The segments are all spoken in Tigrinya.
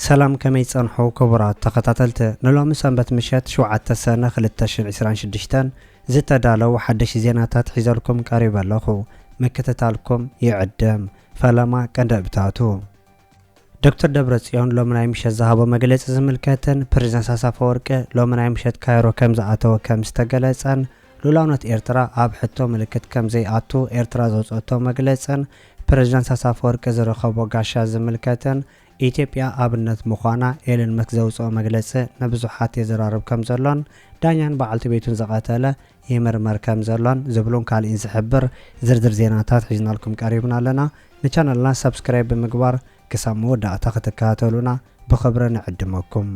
سلام كمي تصنحو كبرات تخطاتلت نلوم سنبت مشات شوعة سنة 2026 زتا دالو حدش زيناتات حيزالكم قريبا لخو مكتتالكم يعدم فلما كندبتاتو دكتور دبرتسيون لومناي مشات زهابو مجلس زملكاتن بريزنس أصفورك لومناي مشات كايرو كم زعاتو وكم استقلتن لولاونت إيرترا عب حتو ملكت كم زي آتو إيرترا زوزوتو مجلسن بريزنس أصفورك زرخبو قاشا زملكاتن ኢትዮጵያ አብነት መዃና ኤለን መክዘውጾ መግለጽ ነብዙሓት የዘራረብ ከም ዘሎን ዳኛን በዓልቲ ቤቱን ዘቃተለ የመርመር ከም ዘሎን ዝብሉን ካልኢን ዝሕብር ዝርዝር ዜናታት ሒዝናልኩም ቀሪብና ኣለና ንቻናልና ሰብስክራይብ ብምግባር ክሳብ መወዳእታ ክትከታተሉና ብኽብሪ ንዕድመኩም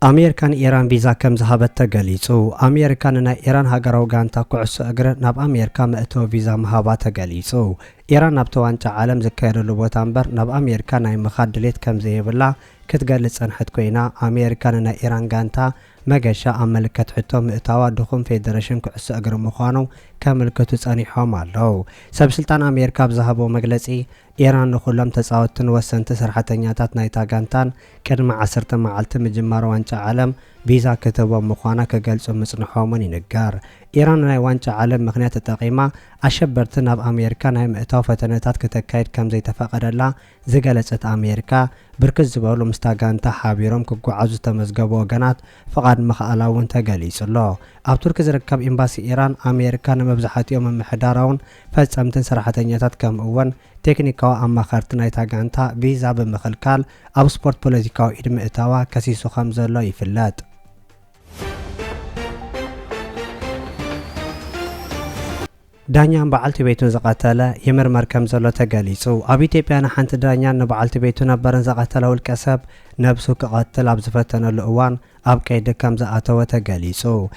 أمريكان إيران فيزا كم ذهبت تجليسو أمريكان إيران هاجروا جانتا كعس أجر نب أمريكا مأتو فيزا مهابات تجليسو إيران نبتوان عالم ذكر لبوتامبر نب أمريكا ناي مخدلت كم زي بلا كتجلس أنحت كوينا أمريكان إيران جانتا مجاشا أملكت حتى مأتوا دخون فيدريشن كعس أجر مخانو كملكت تساني حمالو سب سلطان أمريكا بذهبوا مجلسي إيران نخلم تساوتن وسنت سرحتنياتات نايتا جانتان كرم عصرت معلت مجمار وانش عالم فيزا كتبوا مخانا كجلسوا مصنحومن ينجار إيران ناي وانش عالم مخنيات التقيمة أشبرتنا بأمريكا ناي مئتوا فتنتات كتكايد كم زي تفقد الله زجلست أمريكا بركز بقولوا مستاجانتا حابيرهم كقعزو تمزجبوا جنات فقد مخالاون تجليس الله أبترك زركب إمباسي إيران أمريكا نمبزحات يوم محدارون فسمتن سرحتنياتات كم أول تكنيكاو أما خرطنا تاجانتا فيزا بمخلكال أو سبورت بوليتيكاو إدم إتاوا كسيسو خمزة لا يفلات دانيان بعلت بيتون زقاتلا يمرمر كم زلو تجليسو أبي تبيان حنت دانيان بعلت بيتون برن زقاتلا والكسب نبسو كقاتل أبزفتنا الأوان أب كيد كم زقاتوا تجليسو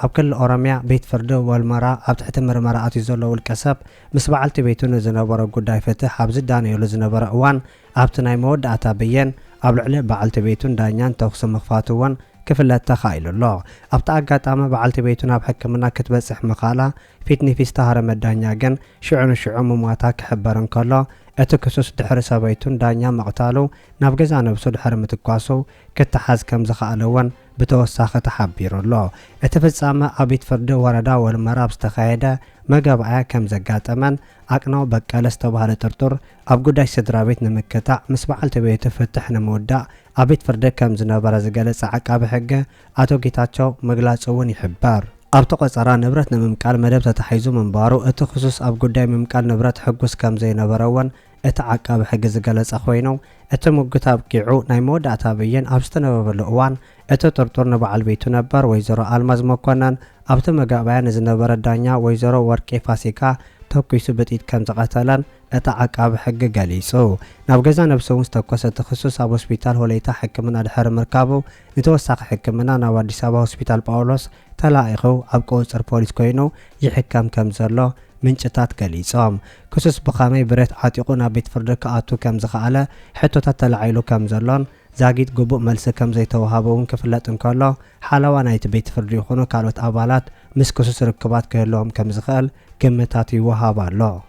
أب كل أوراميا بيت فردو والمرا أب تحت مرمرة أتيزلو والكسب مس بعلت بيتون زنبرة قداي فتح أبز دانيو زنبرة أوان أب تناي مود أتابين أب العلب بعلت بيتون دانيان توخص مخفاتوان كفلت تخايل الله أبتعقد أما بعلت بيتنا بحكمنا كتبسح مقالة فيتني في استهر مدانيا جن شعون شعوم مواتاك حبرن كله أتكسوس دحر سبيتون دانيا مقتالو نبجز أنا بسود حرم تقاسو كتحاز كم زخالوان بتوساخ تحبير الله اتفصام أبيت فرد وردا والمراب استخايده مجابعا كم زقات أمن أقناو بقالس تبهر ترتر أبقوداش سدرابيت نمكتا مسبعلت بيت فتحنا مودع أبيت فرد كم زنبرا زقالس عقاب حقه أتو جيتاتشو مقلاصون يحبار أبتو قصرا نبرت نممكال مدب تتحيزو من بارو اتو خصوص أبقوداي ممكال نبرت حقوس كم زي نبراوان اتعقاب حق زقالس أخوينو اتو مقتا بقيعو ناي مودع تابيين أبستنبب الأوان اتو ترتور نبعال بيتو نبر ويزرو آلماز مكونن أبتو مقابعان زنبر الدانيا ويزرو وركي فاسيكا توكيسو بتيت كم زقاتلان اتعقاب حق جاليسو نابجزا نفسه مستقصة تخصص أبو سبيتال هوليتا حكمنا الحر مركابو نتوسق حكمنا نوادي سابا سبيتال باولوس تلاقيخو أبقو سر بوليس كوينو يحكم كم زرلو من شتات جاليسام كسوس بخامي بريت عاتقونا بيت فردك آتو كم زخالة حتو تتلعيلو كم زرلون زاقيت قبو ملسة كم زي توهابون كفلات انكالو حالوانا يتبيت فردي يخونو كالوت أبالات مس كسوس ركبات كهلوهم كم زخال كمتاتي وهابا الله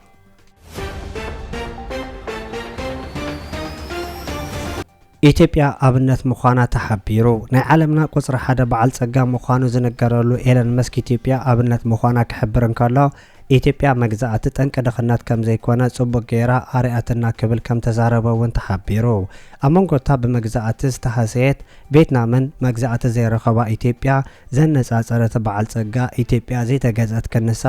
ኢትዮጵያ አብነት መዃና ተሓቢሩ ናይ ዓለምና ቁጽሪ ሓደ በዓል ጸጋም መዃኑ ዝነገረሉ ኤለን መስክ ኢትዮጵያ አብነት መዃና ክሕብርን ከሎ ኢትዮጵያ መግዛእቲ ጠንቂ ድኽነት ከም ዘይኮነ ጽቡቕ ገይራ ኣርኣትና ክብል ከም ተዛረበ እውን ተሓቢሩ ኣብ መንጎታ ብመግዛእቲ ዝተሃሰየት ቪየትናምን መግዛእቲ ዘይረኸባ ኢትዮጵያ ዘነጻጸረት በዓል ጸጋ ኢትዮጵያ ዘይተገዝአት ክንሳ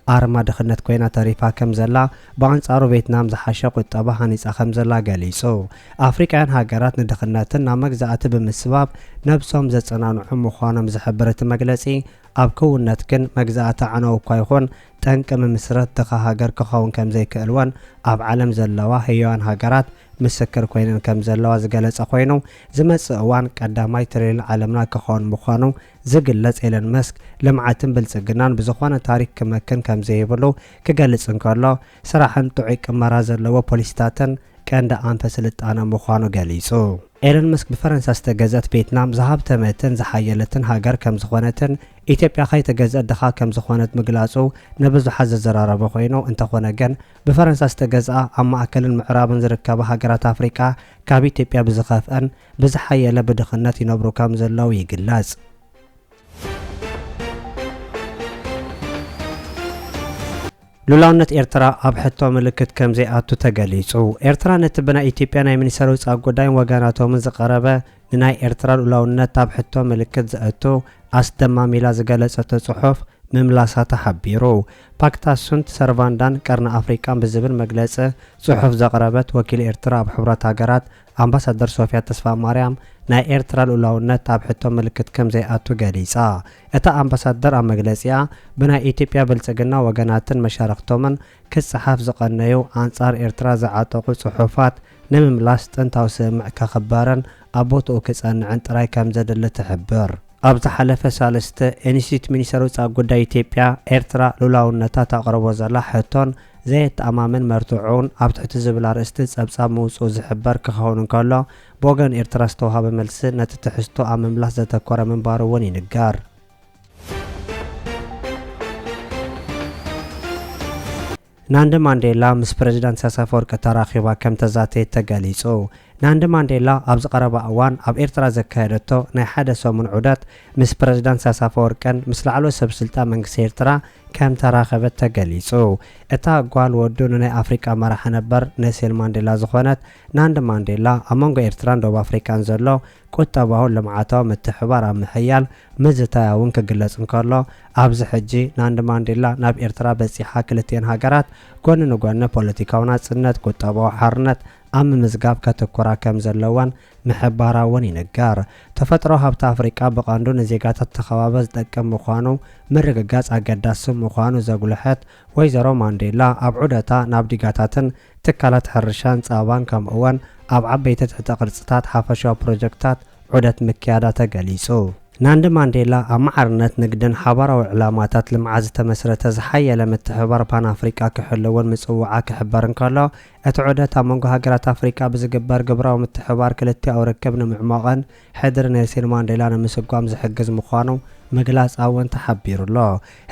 أرما دخلت كوينا تاريفا كم زلا بانصارو فيتنام زحاشا قطبا هانيصا خم زلا غاليسو افريكان هاجرات ندخلناتنا مغزات بمسباب نفسهم زصنانو مخانم زحبرت مغلصي اب كونت كن مغزات عنو كايخون تنقم مسرت دخ هاجر كخون كم زي كلوان اب عالم زلاوا هيوان هاجرات مسكر كوينن كم زلاوا زغلص خوينو زمص اوان قداماي تريل عالمنا كخون مخانو زغلص إلين مسك لمعاتن بلصغنان بزخونه تاريخ كمكن كم زي يبلو كغلص انكالو صراحن طعيق مرازلو بوليستاتن ቀንዲ ኣንፈ ስልጣነ ምዃኑ ገሊጹ። ኤለን መስክ ብፈረንሳ ዝተገዘት ቪየትናም ዝሃብተመትን ዝሓየለትን ሃገር ከም ዝኾነትን ኢትዮጵያ ከይተገዝአት ድኻ ከም ዝኾነት ምግላጹ ንብዙሓት ዘዘራረበ ኮይኑ እንተኾነ ግን ብፈረንሳ ዝተገዝአ ኣብ ማእከልን ምዕራብን ዝርከባ ሃገራት ኣፍሪቃ ካብ ኢትዮጵያ ብዝኸፍአን ብዝሓየለ ብድኽነት ይነብሩ ከም ዘለው ይግለጽ። ሉላውነት ኤርትራ ኣብ ሕቶ ምልክት ከም ዘይኣቱ ተገሊጹ። ኤርትራ ነቲ ብናይ ኢትዮጵያ ናይ ሚኒስተር ውፃእ ጉዳይን ወገናቶምን ዝቐረበ ንናይ ኤርትራ ሉላውነት ኣብ ሕቶ ምልክት ዘእቱ ኣስደማሚላ ዝገለጸቶ ጽሑፍ ምምላሳ ተሓቢሩ። ፓክታ ሱንት ሰርቫንዳን ቀርኒ ኣፍሪቃን ብዝብል መግለጺ ጽሑፍ ዘቕረበት ወኪል ኤርትራ ኣብ ሕብረት ሃገራት ኣምባሳደር ሶፊያ ተስፋ ማርያም ናይ ኤርትራ ሉላውነት ኣብ ሕቶ ምልክት ከም ዘይኣቱ ገሊጻ። እታ ኣምባሳደር ኣብ መግለጺኣ ብናይ ኢትዮጵያ ብልጽግና ወገናትን መሻርክቶምን ክጽሓፍ ዝቐነዩ ኣንጻር ኤርትራ ዝዓጠቑ ጽሑፋት ንምምላስ ጥንታዊ ስምዕ ከኽበርን ኣብ ቦትኡ ክጸንዕን ጥራይ ከም ዘድሊ ትሕብር። ኣብ ዝሓለፈ ሳለስተ ኢንስቲትዩት ሚኒስተር ውፃእ ጉዳይ ኢትዮጵያ ኤርትራ ሉላውነታ ተቕርቦ ዘላ ሕቶን ዘየተኣማምን መርትዑን ኣብ ትሕቲ ዝብል ኣርእስቲ ጸብጻብ ምውፅኡ ዝሕበር ክኸውን እንከሎ ብወገን ኤርትራ ዝተዋሃበ መልሲ ነቲ ትሕዝቶ ኣብ ምምላስ ዘተኮረ ምንባሩ እውን ይንገር። ናንዲ ማንዴላ ምስ ፕረዚዳንት ኢሳያስ አፈወርቂ ተራኺባ ከም ተዛተየት ተገሊጹ። ናንዲ ማንዴላ ኣብ ዝቐረባ እዋን ኣብ ኤርትራ ዘካየደቶ ናይ ሓደ ሰሙን ዑደት ምስ ፕረዚዳንት ኢሳያስ አፈወርቂን ምስ ላዕሎ ሰብ ስልጣን መንግስቲ ኤርትራ ከም ተራኸበት ተገሊጹ። እታ ጓል ወዱ ንናይ ኣፍሪቃ መራሒ ነበር ኔልሰን ማንዴላ ዝኾነት ናንዲ ማንዴላ ኣብ መንጎ ኤርትራን ደቡብ ኣፍሪካን ዘሎ ቁጠባውን ልምዓታዊ ምትሕባር ኣብ ምሕያል ምዝታያ እውን ክግለጽ እንከሎ ኣብዚ ሕጂ ናንዲ ማንዴላ ናብ ኤርትራ በፂሓ ክልቲአን ሃገራት ጎኒ ንጎኒ ፖለቲካዊ ናጽነት ቁጠባዊ ሓርነት ኣብ ምምዝጋብ ከተኮራ ከም ዘለዋን ምሕባራ እውን ይንገር። ተፈጥሮ ሃብቲ ኣፍሪቃ ብቐንዱ ንዜጋታት ተኸባቢ ዝጠቅም ምዃኑ ምርግጋጽ ኣገዳሲ ምዃኑ ዘጉልሐት ወይዘሮ ማንዴላ ኣብ ዑደታ ናብ ዲጋታትን ትካላት ሕርሻን ጸባን ከምኡውን ኣብ ዓበይቲ ትሕተ ቅርጽታት ሓፈሻዊ ፕሮጀክታት ዑደት ምክያዳ ተገሊጹ። ናንዲ ማንዴላ ኣብ ማዕርነት ንግድን ሓባራዊ ዕላማታት ልምዓት ዝተመስረተ ዝሓየለ ምትሕባር ፓን ኣፍሪቃ ክሕልውን ምጽዋዓ ክሕበር እንከሎ እቲ ዑደት ኣብ መንጎ ሃገራት ኣፍሪቃ ብዝግበር ግብራዊ ምትሕባር ክልቲኡ ርክብ ንምዕማቕን ሕድሪ ኔልሰን ማንዴላ ንምስጓም ዝሕግዝ ምዃኑ ምግላጽ እውን ተሓቢሩሎ።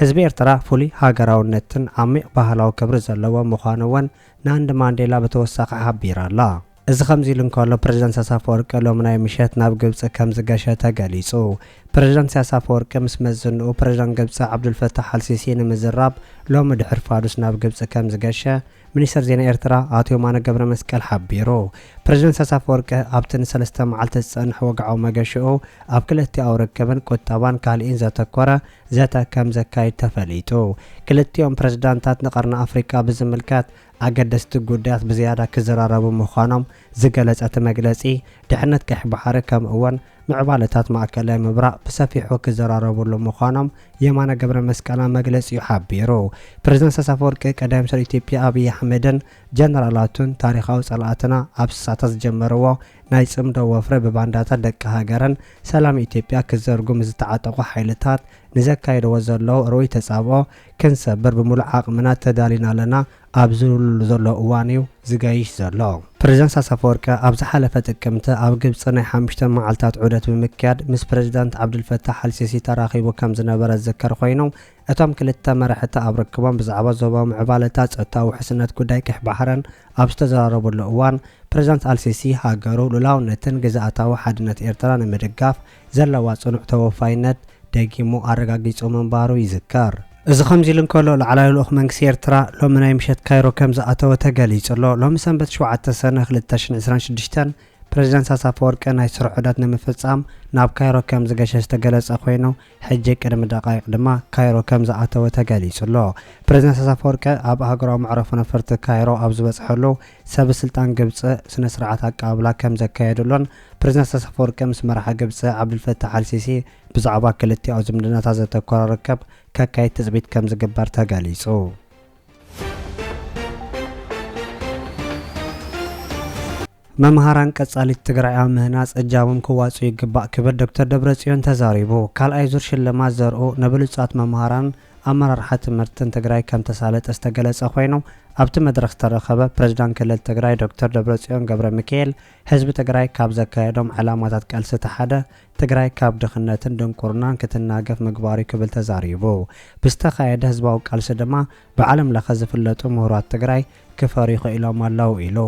ህዝቢ ኤርትራ ፍሉይ ሃገራውነትን ዓሚቕ ባህላዊ ክብሪ ዘለዎ ምዃኑ እውን ናንዲ ማንዴላ ብተወሳኺ ሓቢራላ። እዚ ከምዚ ኢሉ እንከሎ ፕረዚዳንት ኢሳያስ አፈወርቂ ሎሚ ናይ ምሸት ናብ ግብፂ ከም ዝገሸ ተገሊጹ። ፕረዚዳንት ኢሳያስ አፈወርቂ ምስ መዝንኡ ፕረዚዳንት ግብፂ ዓብዱልፈታሕ አልሲሲ ንምዝራብ ሎሚ ድሕሪ ፋዱስ ናብ ግብፂ ከም ዝገሸ ሚኒስተር ዜና ኤርትራ ኣቶ የማነ ገብረ መስቀል ሓቢሩ። ፕረዚዳንት ኢሳያስ አፈወርቂ ኣብቲ ንሰለስተ መዓልቲ ዝጸንሕ ወግዓዊ መገሽኡ ኣብ ክልቲኡ ርክብን ቁጠባን ካልእን ዘተኮረ ዘተ ከም ዘካይድ ተፈሊጡ። ክልቲኦም ፕረዚዳንታት ንቐርኒ ኣፍሪቃ ብዝምልከት ኣገደስቲ ጉዳያት ብዝያዳ ክዘራረቡ ምዃኖም ዝገለጸቲ መግለጺ ድሕነት ቀይሕ ባሕሪ ከምኡውን ምዕባለታት ማእከላዊ ምብራቕ ብሰፊሑ ክዘራረቡሉ ምዃኖም የማነ ገብረ መስቀል መግለጺኡ ሓቢሩ። ፕረዚዳንት ኢሳያስ አፈወርቂ ቀዳማይ ሚኒስትር ኢትዮጵያ ኣብይ ኣሕመድን ጀነራላቱን ታሪኻዊ ጸላእትና ኣብ ስሳታት ዝጀመርዎ ናይ ጽምዶ ወፍሪ ብባንዳታት ደቂ ሃገርን ሰላም ኢትዮጵያ ክዘርጉም ዝተዓጠቑ ሓይልታት ንዘካይድዎ ዘለዉ ርኡይ ተጻብኦ ክንሰብር ብምሉእ ዓቕምና ተዳሊና ኣለና ኣብ ዝብሉ ዘሎ እዋን እዩ ዝገይሽ ዘሎ። ፕረዚዳንት ኢሳያስ አፈወርቂ ኣብ ዝሓለፈ ጥቅምቲ ኣብ ግብፂ ናይ 5 መዓልታት ዑደት ብምክያድ ምስ ፕረዚዳንት ዓብዱልፈታሕ አልሲሲ ተራኺቡ ከም ዝነበረ ዝዝከር ኮይኑ እቶም ክልተ መራሕቲ ኣብ ርክቦም ብዛዕባ ዞባዊ ምዕባለታት ጸጥታዊ ውሕስነት ጉዳይ ቀይሕ ባሕርን ኣብ ዝተዘራረቡሉ እዋን ፕረዚዳንት አልሲሲ ሃገሩ ሉላውነትን ግዝኣታዊ ሓድነት ኤርትራ ንምድጋፍ ዘለዋ ጽኑዕ ተወፋይነት ደጊሙ ኣረጋጊጹ ምንባሩ ይዝከር። እዚ ከምዚ ኢሉ እንከሎ ላዕለዋይ ልኡኽ መንግስቲ ኤርትራ ሎሚ ናይ ምሸት ካይሮ ከም ዝኣተወ ተገሊጹሎ። ሎሚ ሰንበት 7 ሰነ 2026 ፕረዚዳንት ኢሳያስ አፈወርቂ ናይ ስራሕ ዑደት ንምፍጻም ናብ ካይሮ ከም ዝገሸ ዝተገለጸ ኮይኑ ሕጂ ቅድሚ ደቃይቕ ድማ ካይሮ ከም ዝኣተወ ተገሊጹሎ። ፕረዚዳንት ኢሳያስ አፈወርቂ ኣብ ሃገራዊ መዕረፎ ነፈርቲ ካይሮ ኣብ ዝበጽሐሉ ሰብ ስልጣን ግብፂ ስነ ስርዓት ኣቀባብላ ከም ዘካየድሎን ፕረዚዳንት ኢሳያስ አፈወርቂ ምስ መራሒ ግብፂ ዓብዱልፈታሕ አልሲሲ ብዛዕባ ክልቲኡ ዝምድናታት ዘተኮረ ርክብ ከካይድ ትጽቢት ከም ዝግበር ተገሊጹ። መምሃራን ቀጻሊት ትግራይ ኣብ ምህናጽ እጃሞም ክዋጹ ይግባእ ክብል ዶክተር ደብረጽዮን ተዛሪቡ። ካልኣይ ዙር ሽልማት ዘርኡ ንብሉጻት መምሃራን ኣመራርሓ ትምህርትን ትግራይ ከም ተሳለጠ ዝተገለጸ ኮይኑ ኣብቲ መድረክ ዝተረኸበ ፕሬዝዳንት ክልል ትግራይ ዶክተር ደብረጽዮን ገብረ ሚካኤል ህዝቢ ትግራይ ካብ ዘካየዶም ዕላማታት ቃልሲ ሓደ ትግራይ ካብ ድኽነትን ድንቁርናን ክትናገፍ ምግባሩ ክብል ተዛሪቡ ብዝተኻየደ ህዝባዊ ቃልሲ ድማ ብዓለም ለኸ ዝፍለጡ ምሁራት ትግራይ ክፈሪኹ ኢሎም ኣለው ኢሉ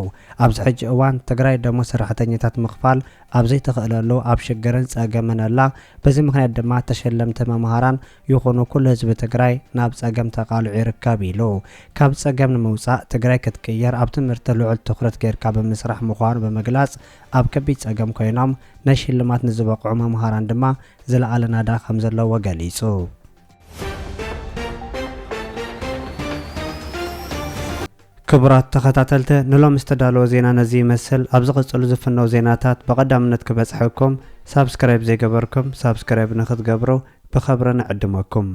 ኣብዚ ሕጂ እዋን ትግራይ ደሞ ሰራሕተኛታት ምኽፋል ኣብ ዘይትኽእለሉ ኣብ ሽግርን ፀገምን ኣላ በዚ ምክንያት ድማ ተሸለምቲ መምሃራን ይኹኑ ኩሉ ህዝቢ ትግራይ ናብ ፀገም ተቃልዑ ይርከብ ኢሉ ካብ ፀገም ንምውፃእ ትግራይ ክትቅየር ኣብ ትምህርቲ ልዑል ትኹረት ጌርካ ብምስራሕ ምዃኑ ብምግላጽ ኣብ ከቢድ ፀገም ኮይኖም ናይ ሽልማት ንዝበቕዑ መምሃራን ድማ ዝለዓለ ናዳ ከም ዘለዎ ገሊጹ ክቡራት ተኸታተልቲ ንሎም ዝተዳለወ ዜና ነዚ ይመስል ኣብ ዝቕፅሉ ዝፍነው ዜናታት በቐዳምነት ክበጽሐኩም ሳብስክራይብ ዘይገበርኩም ሳብስክራይብ ንኽትገብሩ ብኸብሪ ንዕድመኩም